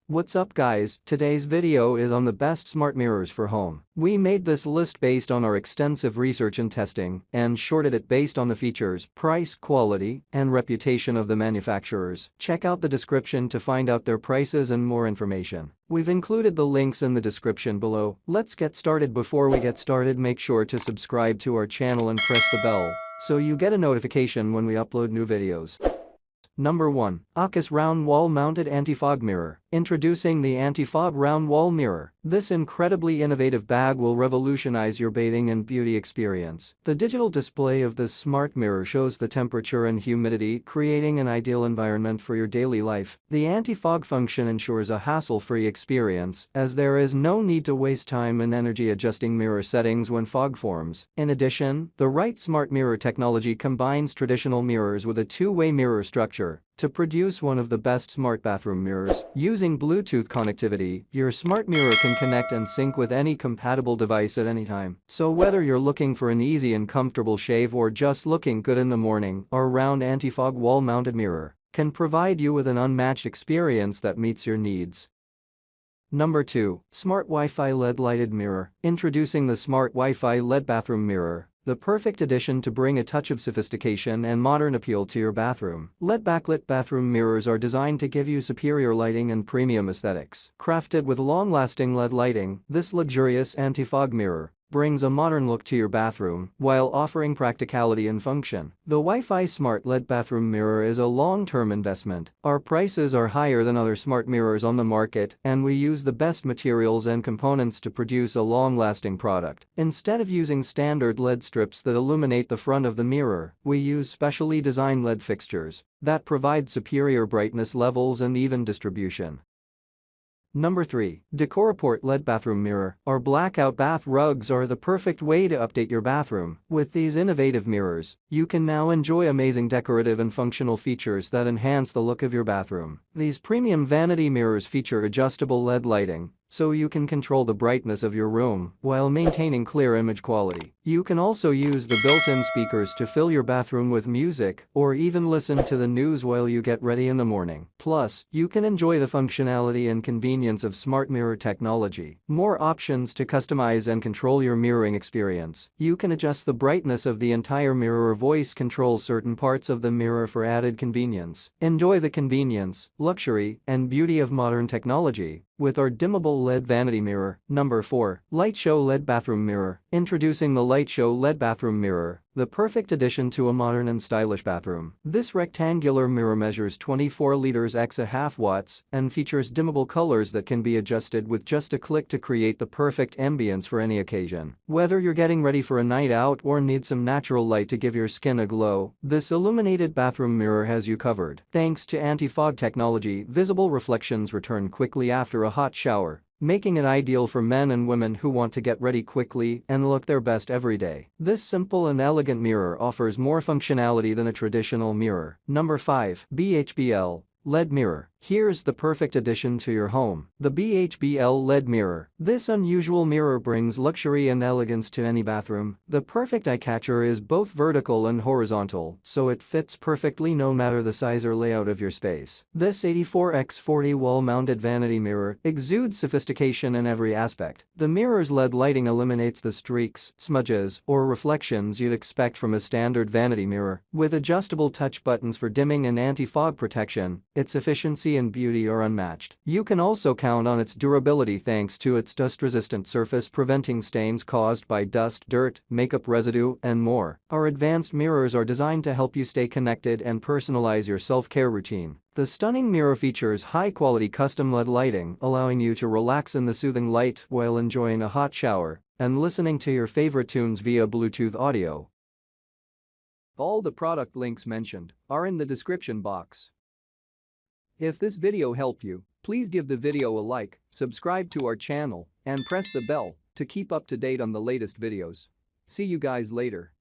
What's up guys, today's video is on the best smart mirrors for home. We made this list based on our extensive research and testing and sorted it based on the features, price, quality, and reputation of the manufacturers. Check out the description to find out their prices and more information. We've included the links in the description below. Let's get started. Before we get started, make sure to subscribe to our channel and press the bell so you get a notification when we upload new videos. Number 1. OKISS Round Wall Mounted Anti-Fog Mirror. Introducing the Anti-Fog Round Wall Mirror. This incredibly innovative bag will revolutionize your bathing and beauty experience. The digital display of this smart mirror shows the temperature and humidity, creating an ideal environment for your daily life. The anti-fog function ensures a hassle-free experience, as there is no need to waste time and energy adjusting mirror settings when fog forms. In addition, the Right Smart Mirror technology combines traditional mirrors with a two-way mirror structure to produce one of the best smart bathroom mirrors. Using Bluetooth connectivity, your smart mirror can connect and sync with any compatible device at any time. So whether you're looking for an easy and comfortable shave or just looking good in the morning, our round anti-fog wall-mounted mirror can provide you with an unmatched experience that meets your needs. Number 2. Smart Wi-Fi LED Lighted Mirror. Introducing the Smart Wi-Fi LED Bathroom Mirror. The perfect addition to bring a touch of sophistication and modern appeal to your bathroom. LED backlit bathroom mirrors are designed to give you superior lighting and premium aesthetics. Crafted with long-lasting LED lighting, this luxurious anti-fog mirror brings a modern look to your bathroom while offering practicality and function. The Wi-Fi Smart LED Bathroom Mirror is a long-term investment. Our prices are higher than other smart mirrors on the market, and we use the best materials and components to produce a long-lasting product. Instead of using standard LED strips that illuminate the front of the mirror, we use specially designed LED fixtures that provide superior brightness levels and even distribution. Number 3. DECORAPORT LED Bathroom Mirror. Our blackout bath rugs are the perfect way to update your bathroom. With these innovative mirrors, you can now enjoy amazing decorative and functional features that enhance the look of your bathroom. These premium vanity mirrors feature adjustable LED lighting, so you can control the brightness of your room while maintaining clear image quality. You can also use the built-in speakers to fill your bathroom with music or even listen to the news while you get ready in the morning. Plus, you can enjoy the functionality and convenience of smart mirror technology. More options to customize and control your mirroring experience. You can adjust the brightness of the entire mirror or voice control certain parts of the mirror for added convenience. Enjoy the convenience, luxury, and beauty of modern technology with our dimmable LED vanity mirror. Number 4. LyteSho LED Bathroom Mirror. Introducing the LyteSho LED Bathroom Mirror, the perfect addition to a modern and stylish bathroom. This rectangular mirror measures 24 liters x a half watts and features dimmable colors that can be adjusted with just a click to create the perfect ambience for any occasion. Whether you're getting ready for a night out or need some natural light to give your skin a glow, this illuminated bathroom mirror has you covered. Thanks to anti-fog technology, visible reflections return quickly after a hot shower, making it ideal for men and women who want to get ready quickly and look their best every day. This simple and elegant mirror offers more functionality than a traditional mirror. Number 5. BHBL Led Mirror. Here's the perfect addition to your home. The BHBL Led Mirror. This unusual mirror brings luxury and elegance to any bathroom. The perfect eye catcher is both vertical and horizontal, so it fits perfectly no matter the size or layout of your space. This 84x40 wall-mounted vanity mirror exudes sophistication in every aspect. The mirror's LED lighting eliminates the streaks, smudges, or reflections you'd expect from a standard vanity mirror. With adjustable touch buttons for dimming and anti-fog protection, its efficiency and beauty are unmatched. You can also count on its durability thanks to its dust-resistant surface, preventing stains caused by dust, dirt, makeup residue, and more. Our advanced mirrors are designed to help you stay connected and personalize your self-care routine. The stunning mirror features high-quality custom LED lighting, allowing you to relax in the soothing light while enjoying a hot shower and listening to your favorite tunes via Bluetooth audio. All the product links mentioned are in the description box. If this video helped you, please give the video a like, subscribe to our channel, and press the bell to keep up to date on the latest videos. See you guys later.